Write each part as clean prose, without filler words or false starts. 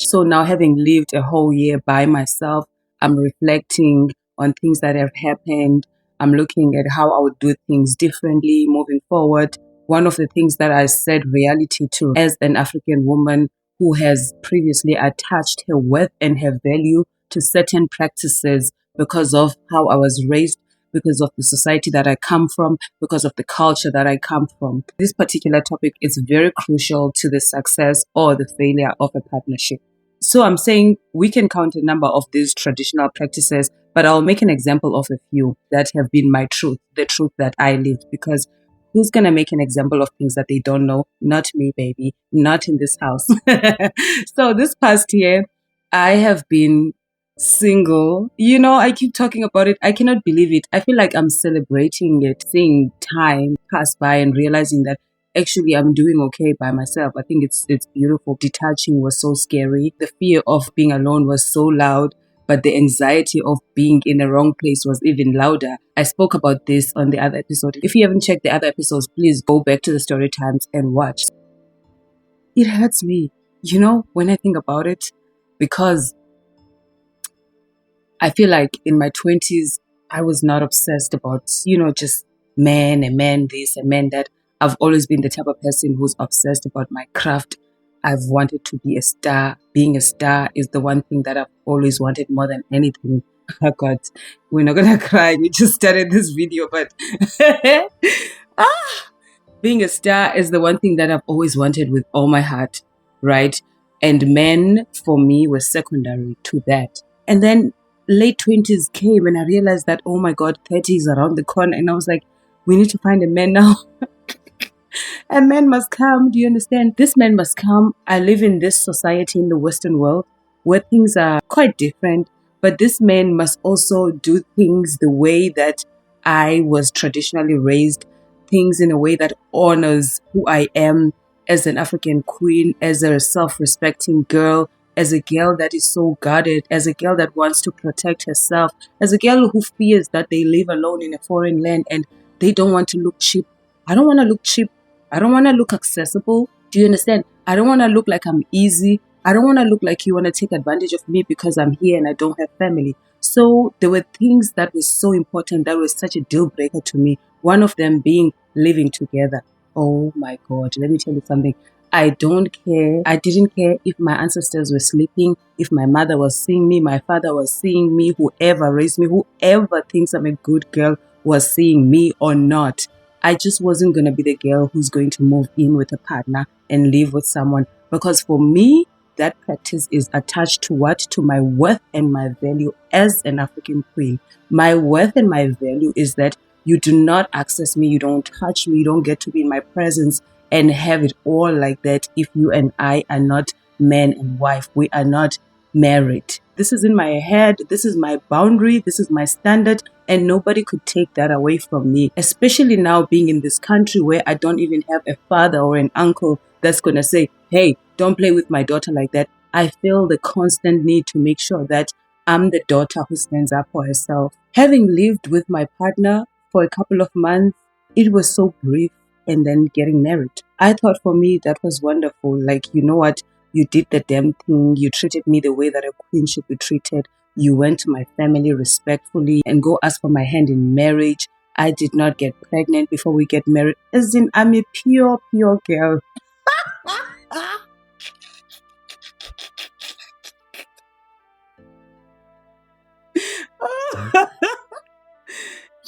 So now, having lived a whole year by myself, I'm reflecting on things that have happened. I'm looking at how I would do things differently moving forward. One of the things that I said reality to as an African woman who has previously attached her worth and her value to certain practices because of how I was raised, because of the society that I come from, because of the culture that I come from. This particular topic is very crucial to the success or the failure of a partnership. So I'm saying we can count a number of these traditional practices, but I'll make an example of a few that have been my truth, the truth that I lived, because who's going to make an example of things that they don't know? Not me, baby. Not in this house. So this past year, I have been single. I keep talking about it. I cannot believe it. I feel like I'm celebrating it, seeing time pass by and realizing that actually I'm doing okay by myself. I think it's beautiful. Detaching was so scary. The fear of being alone was so loud, but the anxiety of being in the wrong place was even louder. I spoke about this on the other episode. If you haven't checked the other episodes, please go back to the story times and watch. It hurts me, when I think about it, because I feel like in my 20s, I was not obsessed about, just man and man this and man that. I've always been the type of person who's obsessed about my craft. I've wanted to be a star. Being a star is the one thing that I've always wanted more than anything. Oh God, we're not going to cry. We just started this video, but being a star is the one thing that I've always wanted with all my heart, right? And men, for me, were secondary to that. And then late 20s came and I realized that, oh my God, 30 is around the corner. And I was like, we need to find a man now. A man must come. Do you understand? This man must come. I live in this society in the Western world where things are quite different. But this man must also do things the way that I was traditionally raised, things in a way that honors who I am as an African queen, as a self-respecting girl, as a girl that is so guarded, as a girl that wants to protect herself, as a girl who fears that they live alone in a foreign land and they don't want to look cheap. I don't want to look cheap. I don't want to look accessible. Do you understand? I don't want to look like I'm easy. I don't want to look like you want to take advantage of me because I'm here and I don't have family. So there were things that were so important, that was such a deal breaker to me. One of them being living together. Oh my God, let me tell you something. I don't care. I didn't care if my ancestors were sleeping, if my mother was seeing me, my father was seeing me, whoever raised me, whoever thinks I'm a good girl was seeing me or not. I just wasn't going to be the girl who's going to move in with a partner and live with someone. Because for me, that practice is attached to what? To my worth and my value as an African queen. My worth and my value is that you do not access me, you don't touch me, you don't get to be in my presence and have it all like that if you and I are not man and wife. We are not married. This is in my head. This is my boundary. This is my standard. And nobody could take that away from me, especially now being in this country where I don't even have a father or an uncle that's going to say, hey, don't play with my daughter like that. I feel the constant need to make sure that I'm the daughter who stands up for herself. Having lived with my partner for a couple of months, it was so brief, and then getting married. I thought for me that was wonderful. Like, you know what? You did the damn thing. You treated me the way that a queen should be treated. You went to my family respectfully and go ask for my hand in marriage. I did not get pregnant before we get married. As in, I'm a pure girl.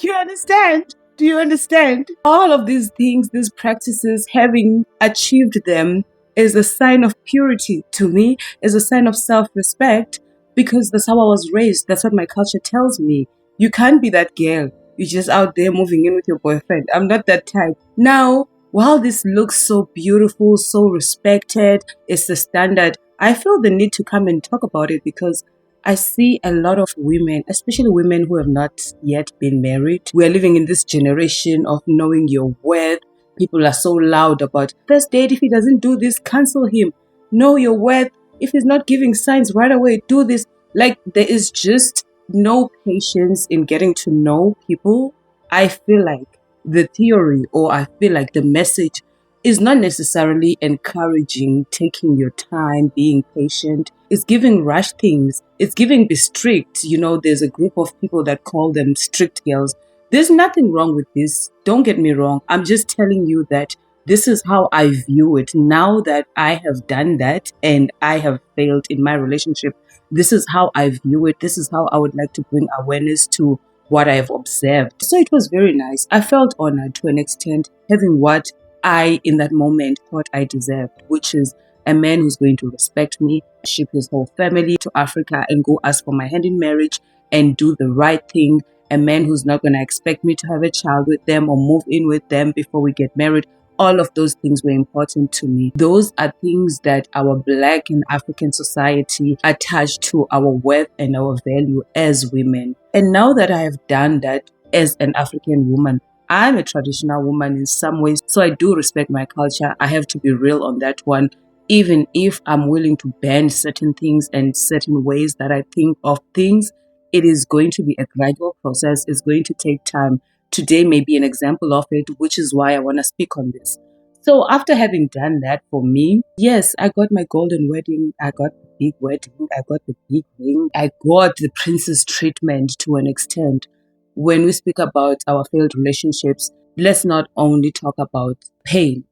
You understand? Do you understand? All of these things, these practices, having achieved them is a sign of purity to me, is a sign of self-respect, because that's how I was raised. That's what my culture tells me. You can't be that girl. You're just out there moving in with your boyfriend. I'm not that type. Now, while this looks so beautiful, so respected, it's the standard, I feel the need to come and talk about it because I see a lot of women, especially women who have not yet been married. We are living in this generation of knowing your worth. People are so loud about first date. If he doesn't do this, cancel him. Know your worth. If he's not giving signs right away, do this. Like, there is just no patience in getting to know people. I feel like the theory, or I feel like the message is not necessarily encouraging taking your time, being patient. It's giving rush things. It's giving be strict. There's a group of people that call them strict girls. There's nothing wrong with this. Don't get me wrong. I'm just telling you that this is how I view it. Now that I have done that and I have failed in my relationship, this is how I view it. This is how I would like to bring awareness to what I have observed. So it was very nice. I felt honored to an extent, having what I, in that moment, thought I deserved, which is a man who's going to respect me, ship his whole family to Africa and go ask for my hand in marriage and do the right thing. A man who's not going to expect me to have a child with them or move in with them before we get married. All of those things were important to me. Those are things that our Black and African society attach to our worth and our value as women. And now that I have done that as an African woman, I'm a traditional woman in some ways, so I do respect my culture. I have to be real on that one. Even if I'm willing to bend certain things and certain ways that I think of things, it is going to be a gradual process. It's going to take time. Today may be an example of it, which is why I want to speak on this. So after having done that for me, yes, I got my golden wedding. I got the big wedding. I got the big ring. I got the princess treatment to an extent. When we speak about our failed relationships, let's not only talk about pain.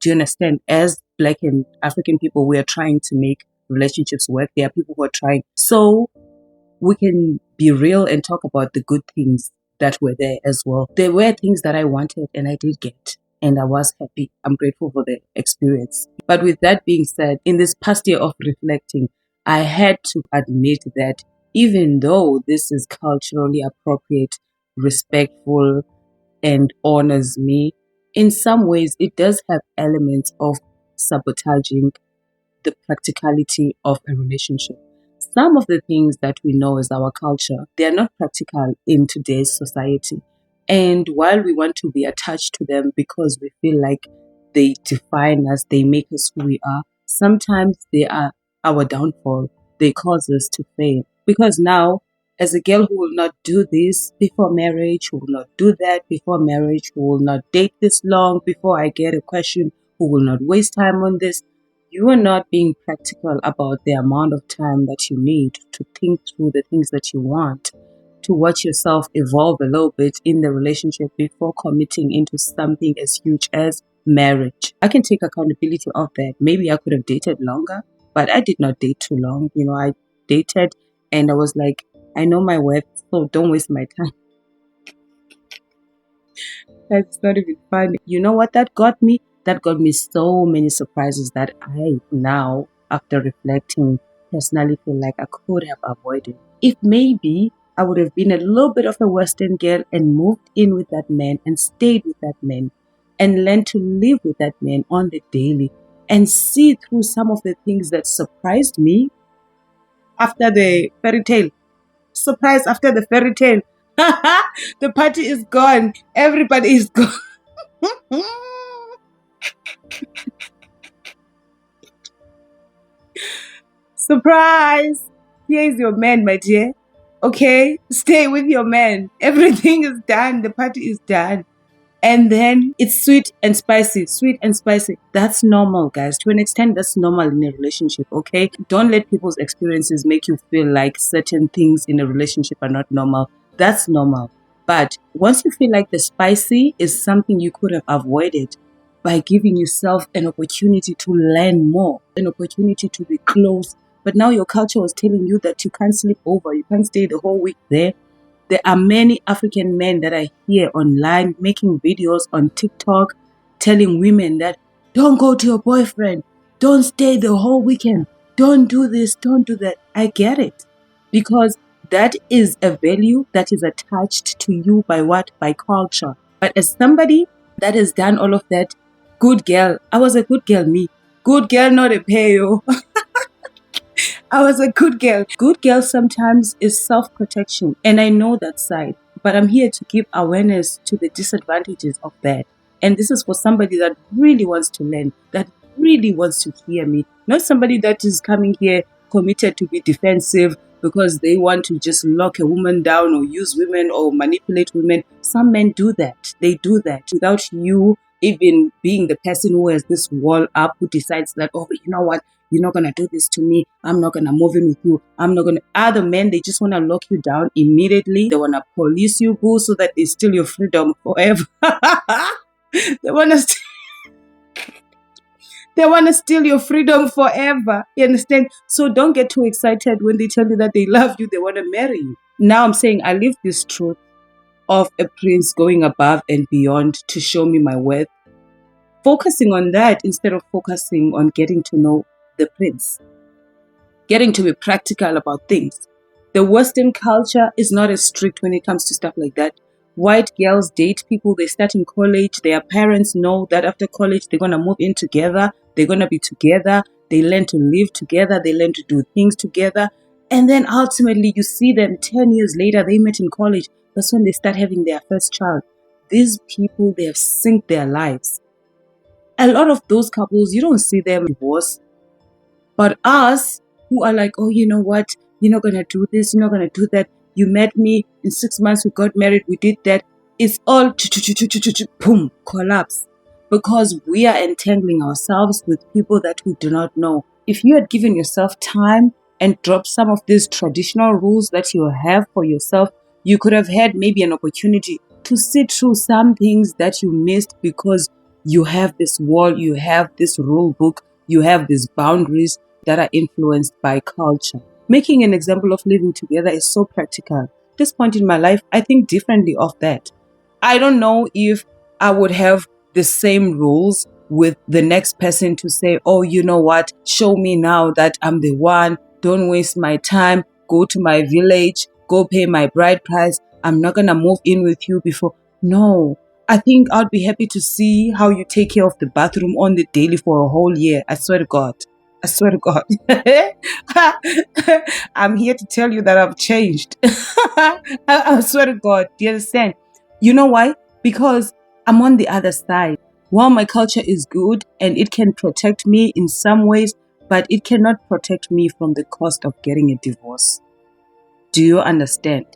Do you understand? As Black and African people, we are trying to make relationships work. There are people who are trying. So we can be real and talk about the good things that were there as well. There were things that I wanted and I did get. And I was happy. I'm grateful for the experience. But with that being said, in this past year of reflecting, I had to admit that even though this is culturally appropriate, respectful, and honors me, in some ways it does have elements of sabotaging the practicality of a relationship. Some of the things that we know as our culture, they are not practical in today's society. And while we want to be attached to them because we feel like they define us, they make us who we are, sometimes they are our downfall. They cause us to fail. Because now, as a girl who will not do this before marriage, who will not do that before marriage, who will not date this long before I get a question, who will not waste time on this, you are not being practical about the amount of time that you need to think through the things that you want, to watch yourself evolve a little bit in the relationship before committing into something as huge as marriage. I can take accountability of that. Maybe I could have dated longer, but I did not date too long. I dated and I was like, I know my worth, so don't waste my time. That's not even funny. You know what that got me? That got me so many surprises that I now, after reflecting, personally feel like I could have avoided. If maybe I would have been a little bit of a Western girl and moved in with that man and stayed with that man and learned to live with that man on the daily and see through some of the things that surprised me after the fairy tale. Surprise after the fairy tale. The party is gone. Everybody is gone. Surprise! Here is your man, my dear. Okay? Stay with your man. Everything is done. The party is done. And then it's sweet and spicy. Sweet and spicy. That's normal, guys. To an extent, that's normal in a relationship, okay? Don't let people's experiences make you feel like certain things in a relationship are not normal. That's normal. But once you feel like the spicy is something you could have avoided by giving yourself an opportunity to learn more, an opportunity to be close. But now your culture was telling you that you can't sleep over, you can't stay the whole week there. There are many African men that I hear online making videos on TikTok telling women that don't go to your boyfriend, don't stay the whole weekend, don't do this, don't do that. I get it. Because that is a value that is attached to you by what? By culture. But as somebody that has done all of that, good girl. I was a good girl, me. Good girl, not a payo. I was a good girl. Good girl sometimes is self-protection. And I know that side. But I'm here to give awareness to the disadvantages of that. And this is for somebody that really wants to learn, that really wants to hear me. Not somebody that is coming here committed to be defensive because they want to just lock a woman down or use women or manipulate women. Some men do that. They do that without you even being the person who has this wall up, who decides that, oh, you know what, you're not going to do this to me, I'm not going to move in with you, I'm not going to. Other men, they just want to lock you down immediately. They want to police you, boo, so that they steal your freedom forever. They want to they want to steal your freedom forever. You understand? So don't get too excited when they tell you that they love you, they want to marry you. Now I'm saying I live this truth of a prince going above and beyond to show me my worth, focusing on that instead of focusing on getting to know the prince, getting to be practical about things. The Western culture is not as strict when it comes to stuff like that. White girls date people, they start in college, their parents know that after college they're going to move in together, they're going to be together, they learn to live together, they learn to do things together, and then ultimately you see them 10 years later, they met in college, that's when they start having their first child. These people, they have synced their lives. A lot of those couples, you don't see them divorce, but us who are like, oh, you know what, you're not going to do this, you're not going to do that, you met me, in 6 months we got married, we did that. It's all boom, collapse. Because we are entangling ourselves with people that we do not know. If you had given yourself time and dropped some of these traditional rules that you have for yourself, you could have had maybe an opportunity to see through some things that you missed because you have this wall, you have this rule book, you have these boundaries that are influenced by culture. Making an example of living together is so practical. At this point in my life, I think differently of that. I don't know if I would have the same rules with the next person to say, oh, you know what, show me now that I'm the one, don't waste my time, go to my village, go pay my bride price, I'm not going to move in with you before. No, I think I'd be happy to see how you take care of the bathroom on the daily for a whole year. I swear to God. I swear to God. I'm here to tell you that I've changed. I swear to God. Do you understand? You know why? Because I'm on the other side. While my culture is good and it can protect me in some ways, but it cannot protect me from the cost of getting a divorce. Do you understand?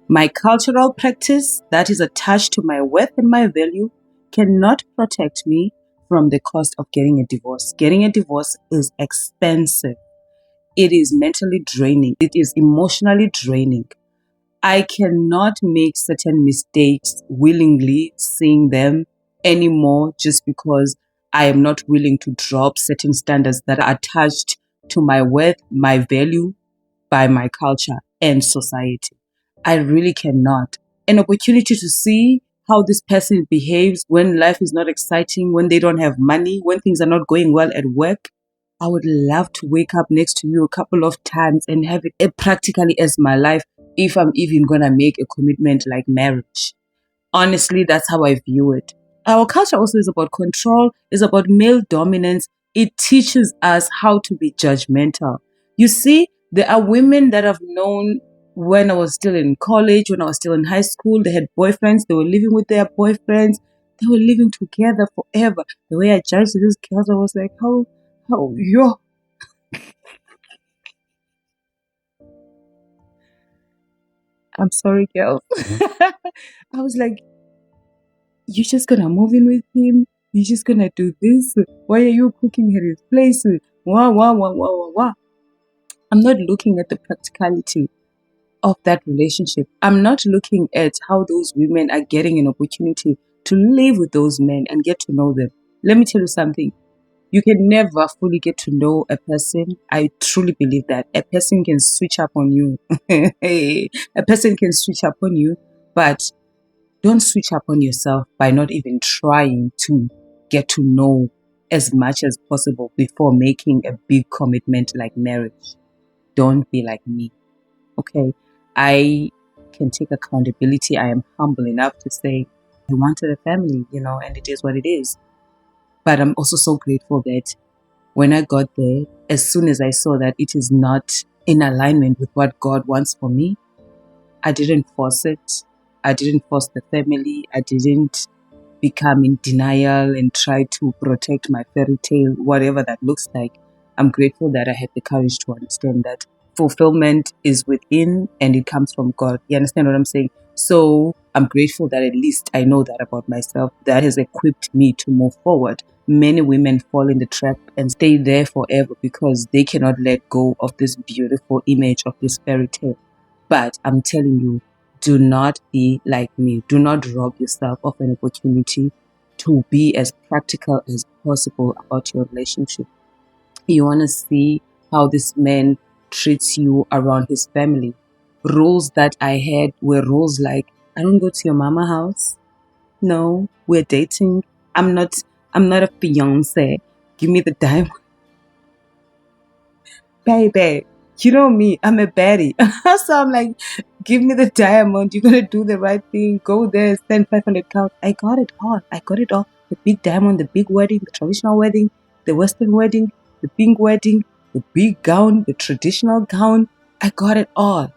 My cultural practice that is attached to my worth and my value cannot protect me from the cost of getting a divorce. Getting a divorce is expensive. It is mentally draining. It is emotionally draining. I cannot make certain mistakes willingly, seeing them anymore just because I am not willing to drop certain standards that are attached to my worth, my value by my culture and society. I really cannot. An opportunity to see how this person behaves when life is not exciting, when they don't have money, when things are not going well at work. I would love to wake up next to you a couple of times and have it practically as my life if I'm even going to make a commitment like marriage. Honestly, that's how I view it. Our culture also is about control, is about male dominance. It teaches us how to be judgmental. You see, there are women that I've known when I was still in college, when I was still in high school. They had boyfriends, they were living with their boyfriends, they were living together forever. The way I judged these girls, I was like, yo. I'm sorry, girls. I was like, you're just gonna move in with him? You're just gonna do this? Why are you cooking at his place? Wah, wah, wah, wah, wah, wah. I'm not looking at the practicality of that relationship. I'm not looking at how those women are getting an opportunity to live with those men and get to know them. Let me tell you something. You can never fully get to know a person. I truly believe that. A person can switch up on you. A person can switch up on you, but don't switch up on yourself by not even trying to get to know as much as possible before making a big commitment like marriage. Don't be like me. Okay? I can take accountability. I am humble enough to say, I wanted a family, and it is what it is. But I'm also so grateful that when I got there, as soon as I saw that it is not in alignment with what God wants for me, I didn't force it. I didn't force the family. I didn't become in denial and try to protect my fairy tale, whatever that looks like. I'm grateful that I had the courage to understand that fulfillment is within and it comes from God. You understand what I'm saying? So I'm grateful that at least I know that about myself. That has equipped me to move forward. Many women fall in the trap and stay there forever because they cannot let go of this beautiful image of this fairy tale. But I'm telling you, do not be like me. Do not rob yourself of an opportunity to be as practical as possible about your relationship. You want to see how this man treats you around his family. Rules that I had were rules like, I don't go to your mama house. No, we're dating. I'm not a fiance. Give me the diamond. Baby, you know me, I'm a baddie. So I'm like, give me the diamond. You're gonna do the right thing. Go there, spend 500 pounds. I got it all. I got it all. The big diamond, the big wedding, the traditional wedding, the Western wedding, the pink wedding, the big gown, the traditional gown. I got it all.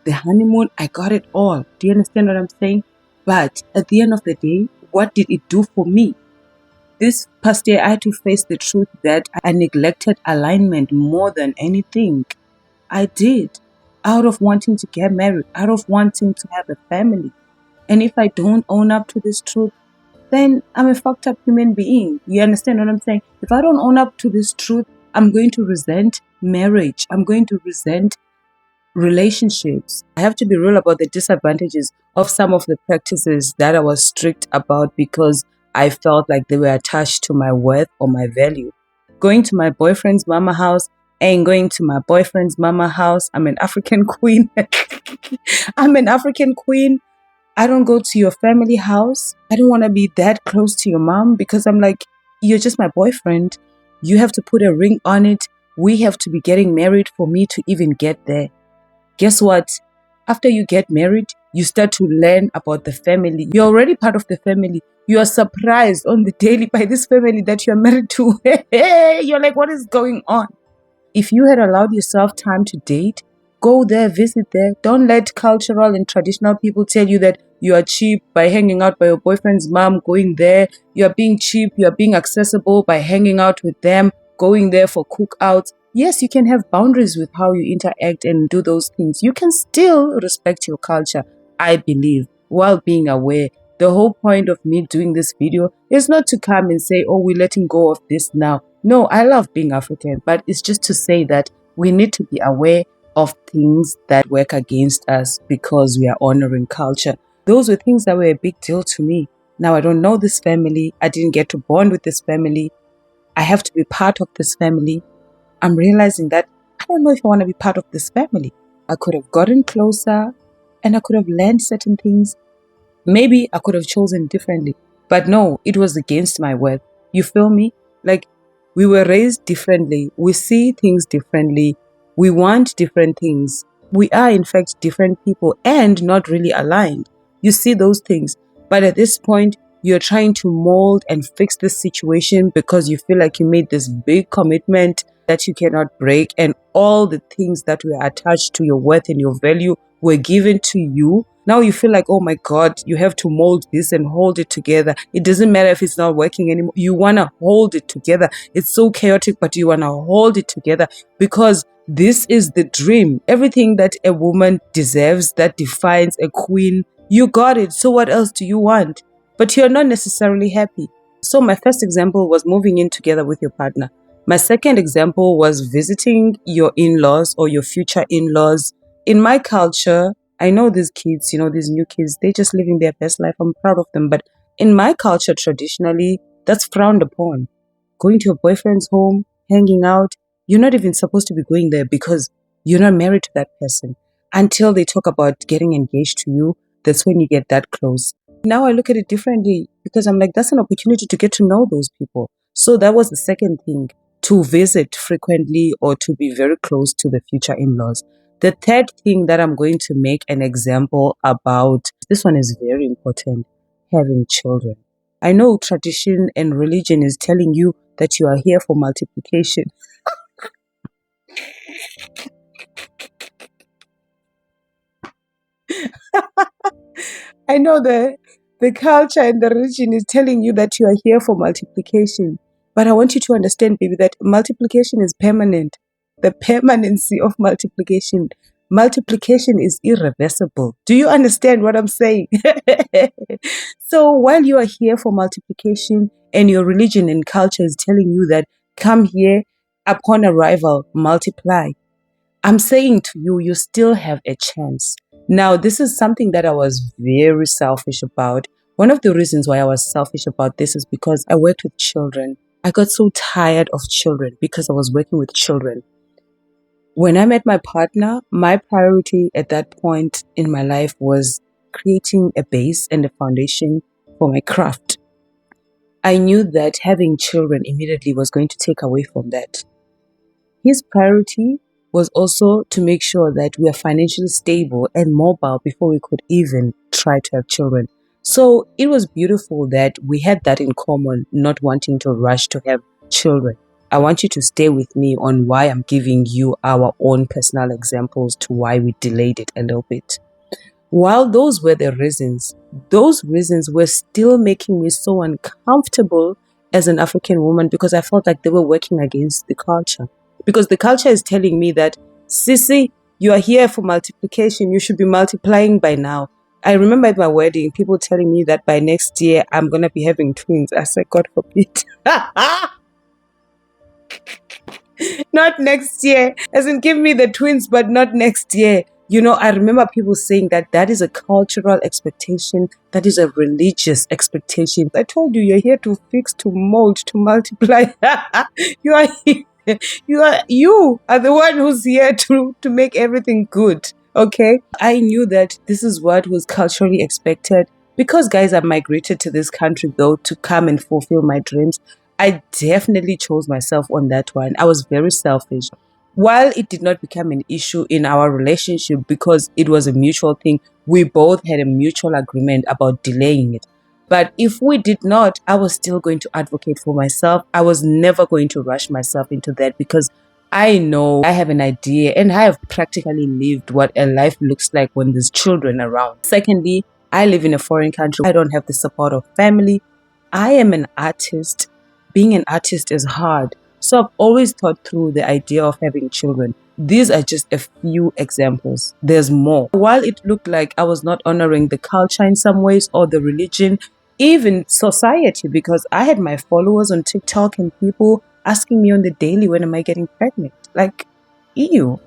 The honeymoon, I got it all. Do you understand what I'm saying? But at the end of the day, what did it do for me? This past year, I had to face the truth that I neglected alignment more than anything. I did. Out of wanting to get married, out of wanting to have a family. And if I don't own up to this truth, then I'm a fucked up human being. You understand what I'm saying? If I don't own up to this truth, I'm going to resent marriage. I'm going to resent relationships. I have to be real about the disadvantages of some of the practices that I was strict about because I felt like they were attached to my worth or my value. Going to my boyfriend's mama house ain't going to my boyfriend's mama house. I'm an African queen. I'm an African queen. I don't go to your family house. I don't want to be that close to your mom because I'm like, you're just my boyfriend. You have to put a ring on it. We have to be getting married for me to even get there. Guess what? After you get married, you start to learn about the family. You're already part of the family. You are surprised on the daily by this family that you're married to. You're like, what is going on? If you had allowed yourself time to date, go there, visit there. Don't let cultural and traditional people tell you that you are cheap by hanging out by your boyfriend's mom, going there. You are being cheap. You are being accessible by hanging out with them, going there for cookouts. Yes, you can have boundaries with how you interact and do those things. You can still respect your culture, I believe, while being aware. The whole point of me doing this video is not to come and say, oh, we're letting go of this now. No, I love being African, but it's just to say that we need to be aware of things that work against us because we are honoring culture. Those were things that were a big deal to me. Now I don't know this family. I didn't get to bond with this family. I have to be part of this family. I'm realizing that I don't know if I want to be part of this family. I could have gotten closer and I could have learned certain things. Maybe I could have chosen differently. But no, it was against my worth. You feel me? Like, we were raised differently. We see things differently. We want different things. We are, in fact, different people and not really aligned. You see those things. But at this point, you're trying to mold and fix this situation because you feel like you made this big commitment that you cannot break, and all the things that were attached to your worth and your value were given to you. Now you feel like, oh my God, you have to mold this and hold it together. It doesn't matter if it's not working anymore. You want to hold it together. It's so chaotic, but you want to hold it together because this is the dream. Everything that a woman deserves, that defines a queen, you got it. So what else do you want? But you're not necessarily happy. So my first example was moving in together with your partner. My second example was visiting your in-laws or your future in-laws. In my culture, I know these kids, these new kids, they're just living their best life. I'm proud of them. But in my culture, traditionally, that's frowned upon. Going to your boyfriend's home, hanging out, you're not even supposed to be going there because you're not married to that person. Until they talk about getting engaged to you, that's when you get that close. Now I look at it differently because I'm like, that's an opportunity to get to know those people. So that was the second thing, to visit frequently or to be very close to the future in-laws. The third thing that I'm going to make an example about, this one is very important, having children. I know tradition and religion is telling you that you are here for multiplication. I know the culture and the religion is telling you that you are here for multiplication. But I want you to understand, baby, that multiplication is permanent. the permanency of multiplication. Multiplication is irreversible. Do you understand what I'm saying? So while you are here for multiplication and your religion and culture is telling you that come here, upon arrival, multiply, I'm saying to you, you still have a chance. Now, this is something that I was very selfish about. One of the reasons why I was selfish about this is because I worked with children. I got so tired of children because I was working with children. When I met my partner, my priority at that point in my life was creating a base and a foundation for my craft. I knew that having children immediately was going to take away from that. His priority was also to make sure that we are financially stable and mobile before we could even try to have children. So it was beautiful that we had that in common, not wanting to rush to have children. I want you to stay with me on why I'm giving you our own personal examples to why we delayed it a little bit. While those were the reasons, those reasons were still making me so uncomfortable as an African woman because I felt like they were working against the culture. Because the culture is telling me that, Sissy, you are here for multiplication. You should be multiplying by now. I remember at my wedding, people telling me that by next year, I'm going to be having twins. I said, God forbid. Not next year. As in, give me the twins, but not next year. You know, I remember people saying that that is a cultural expectation. That is a religious expectation. I told you, you're here to fix, to mold, to multiply. You are here. You are the one who's here to make everything good. Okay. I knew that this is what was culturally expected. Because guys, I migrated to this country though to come and fulfill my dreams. I definitely chose myself on that one. I was very selfish. While it did not become an issue in our relationship because it was a mutual thing, we both had a mutual agreement about delaying it. But if we did not, I was still going to advocate for myself. I was never going to rush myself into that because I know I have an idea and I have practically lived what a life looks like when there's children around. Secondly, I live in a foreign country. I don't have the support of family. I am an artist. Being an artist is hard. So I've always thought through the idea of having children. These are just a few examples. There's more. While it looked like I was not honoring the culture in some ways or the religion, even society, because I had my followers on TikTok and people asking me on the daily, when am I getting pregnant? Like, ew.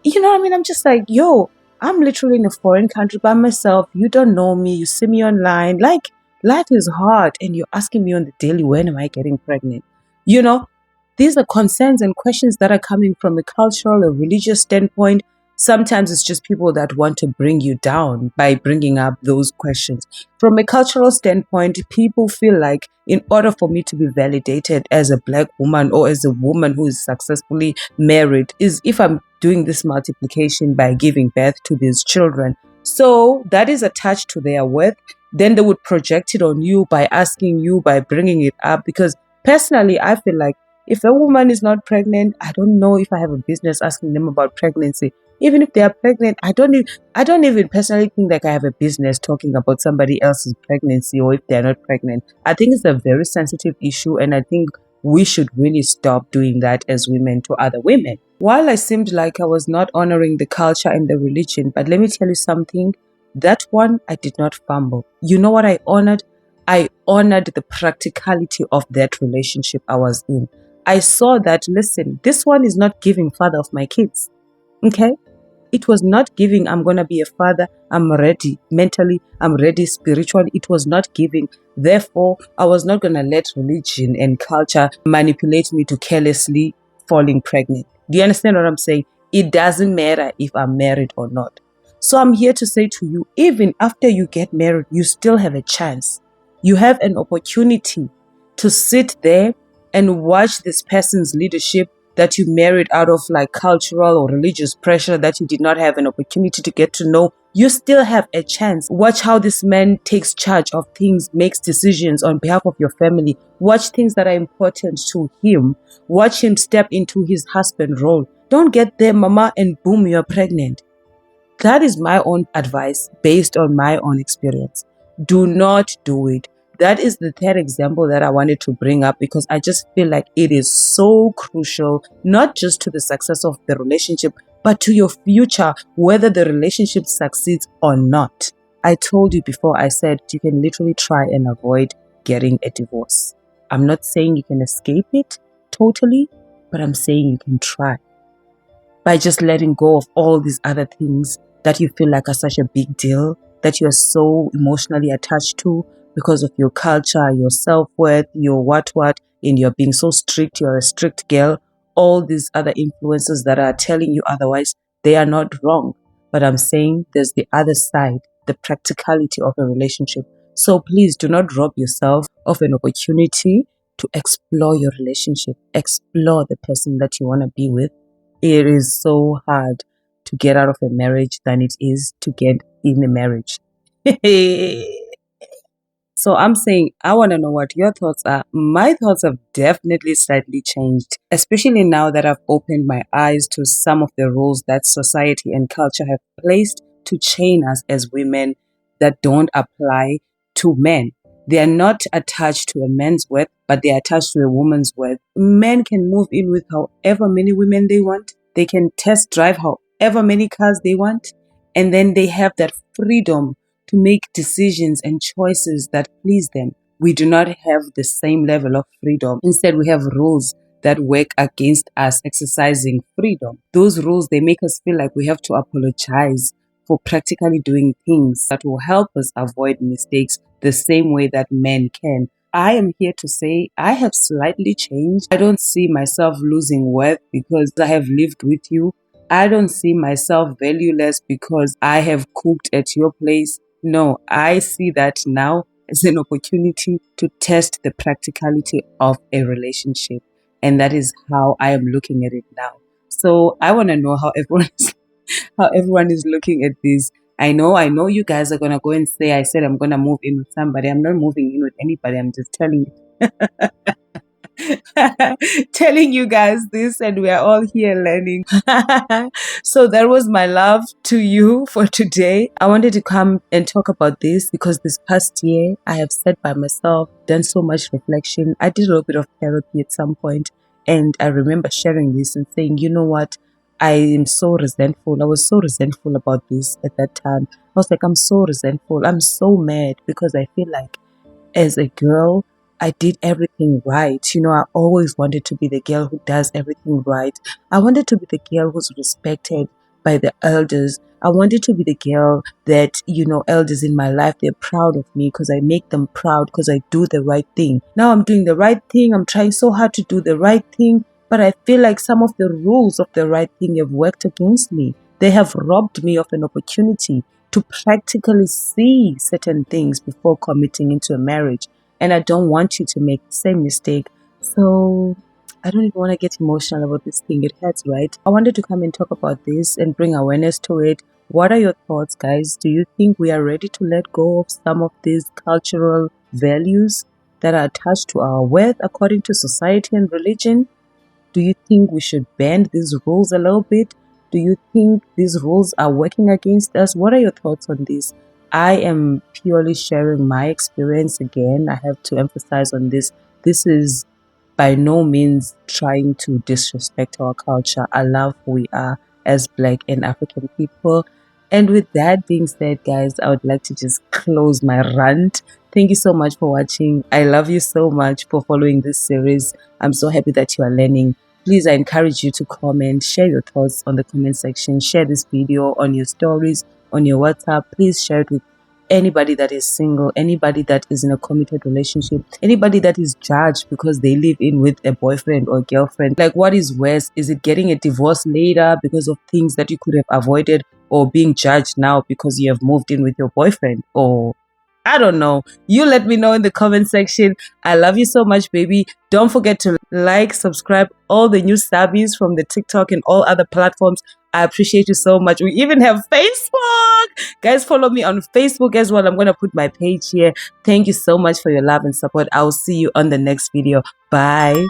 You know what I mean? I'm just like, yo, I'm literally in a foreign country by myself. You don't know me. You see me online. Like, life is hard and you're asking me on the daily, when am I getting pregnant? You know, these are concerns and questions that are coming from a cultural or religious standpoint. Sometimes it's just people that want to bring you down by bringing up those questions. From a cultural standpoint, people feel like in order for me to be validated as a Black woman or as a woman who is successfully married is if I'm doing this multiplication by giving birth to these children. So that is attached to their worth. Then they would project it on you by asking you, by bringing it up. Because personally, I feel like if a woman is not pregnant, I don't know if I have a business asking them about pregnancy. Even if they are pregnant, I don't even personally think like I have a business talking about somebody else's pregnancy or if they're not pregnant. I think it's a very sensitive issue and I think we should really stop doing that as women to other women. While I seemed like I was not honoring the culture and the religion, but let me tell you something, that one I did not fumble. You know what I honored? I honored the practicality of that relationship I was in. I saw that, listen, this one is not giving father of my kids. Okay? It was not giving, I'm going to be a father, I'm ready mentally, I'm ready spiritually. It was not giving. Therefore, I was not going to let religion and culture manipulate me to carelessly falling pregnant. Do you understand what I'm saying? It doesn't matter if I'm married or not. So I'm here to say to you, even after you get married, you still have a chance. You have an opportunity to sit there and watch this person's leadership that you married out of like cultural or religious pressure that you did not have an opportunity to get to know. You still have a chance. Watch how this man takes charge of things, makes decisions on behalf of your family. Watch things that are important to him. Watch him step into his husband role. Don't get there, mama, and boom, you're pregnant. That is my own advice based on my own experience. Do not do it. that is the third example that I wanted to bring up, because I just feel like it is so crucial, not just to the success of the relationship, but to your future, whether the relationship succeeds or not. I told you before, I said you can literally try and avoid getting a divorce. I'm not saying you can escape it totally, but I'm saying you can try. By just letting go of all these other things that you feel like are such a big deal, that you are so emotionally attached to because of your culture, your self-worth, your what, and you're being so strict, you're a strict girl, all these other influences that are telling you otherwise, they are not wrong. But I'm saying there's the other side, the practicality of a relationship. So please do not rob yourself of an opportunity to explore your relationship, explore the person that you want to be with. It is so hard to get out of a marriage than it is to get in a marriage. So I'm saying, I want to know what your thoughts are. My thoughts have definitely slightly changed, especially now that I've opened my eyes to some of the rules that society and culture have placed to chain us as women that don't apply to men. They are not attached to a man's worth, but they are attached to a woman's worth. Men can move in with however many women they want. They can test drive however many cars they want. And then they have that freedom to make decisions and choices that please them. We do not have the same level of freedom. Instead, we have rules that work against us exercising freedom. Those rules, they make us feel like we have to apologize for practically doing things that will help us avoid mistakes the same way that men can. I am here to say I have slightly changed. I don't see myself losing worth because I have lived with you. I don't see myself valueless because I have cooked at your place. No, I see that now as an opportunity to test the practicality of a relationship. And that is how I am looking at it now. So I want to know how everyone is looking at this. I know you guys are going to go and say, I said I'm going to move in with somebody. I'm not moving in with anybody. I'm just telling you. Telling you guys this, and we are all here learning. So that was my love to you for today. I wanted to come and talk about this because this past year I have sat by myself, done so much reflection. I did a little bit of therapy at some point, and I remember sharing this and saying, you know what, I am so resentful. I was so resentful about this at that time. I was like, I'm so resentful. I'm so mad because I feel like as a girl, I did everything right. You know, I always wanted to be the girl who does everything right. I wanted to be the girl who's respected by the elders. I wanted to be the girl that, you know, elders in my life, they're proud of me because I make them proud because I do the right thing. Now I'm doing the right thing. I'm trying so hard to do the right thing, but I feel like some of the rules of the right thing have worked against me. They have robbed me of an opportunity to practically see certain things before committing into a marriage. And I don't want you to make the same mistake. So I don't even want to get emotional about this thing. It hurts, right? I wanted to come and talk about this and bring awareness to it. What are your thoughts, guys? Do you think we are ready to let go of some of these cultural values that are attached to our worth according to society and religion? Do you think we should bend these rules a little bit? Do you think these rules are working against us? What are your thoughts on this? I am purely sharing my experience again. I have to emphasize on this. This is by no means trying to disrespect our culture. I love who we are as Black and African people. And with that being said, guys, I would like to just close my rant. Thank you so much for watching. I love you so much for following this series. I'm so happy that you are learning. Please, I encourage you to comment, share your thoughts on the comment section, share this video on your stories, on your WhatsApp. Please share it with anybody that is single, anybody that is in a committed relationship, anybody that is judged because they live in with a boyfriend or girlfriend. Like, what is worse? Is it getting a divorce later because of things that you could have avoided, or being judged now because you have moved in with your boyfriend? Or I don't know. You let me know in the comment section. I love you so much, baby. Don't forget to like, subscribe, all the new sabbies from the TikTok and all other platforms. I appreciate you so much. We even have Facebook. Guys, follow me on Facebook as well. I'm going to put my page here. Thank you so much for your love and support. I will see you on the next video. Bye.